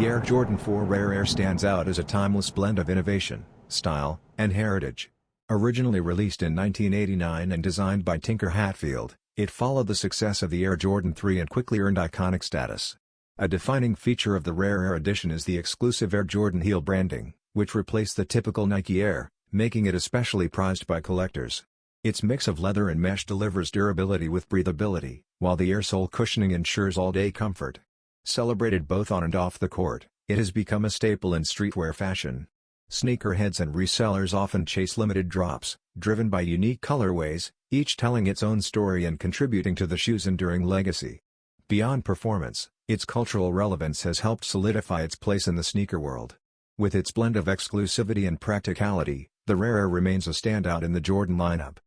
The Air Jordan 4 Rare Air stands out as a timeless blend of innovation, style, and heritage. Originally released in 1989 and designed by Tinker Hatfield, it followed the success of the Air Jordan 3 and quickly earned iconic status. A defining feature of the Rare Air edition is the exclusive Air Jordan heel branding, which replaced the typical Nike Air, making it especially prized by collectors. Its mix of leather and mesh delivers durability with breathability, while the Air sole cushioning ensures all-day comfort. Celebrated both on and off the court, it has become a staple in streetwear fashion. Sneakerheads and resellers often chase limited drops, driven by unique colorways, each telling its own story and contributing to the shoe's enduring legacy. Beyond performance, its cultural relevance has helped solidify its place in the sneaker world. With its blend of exclusivity and practicality, the Rare Air remains a standout in the Jordan lineup.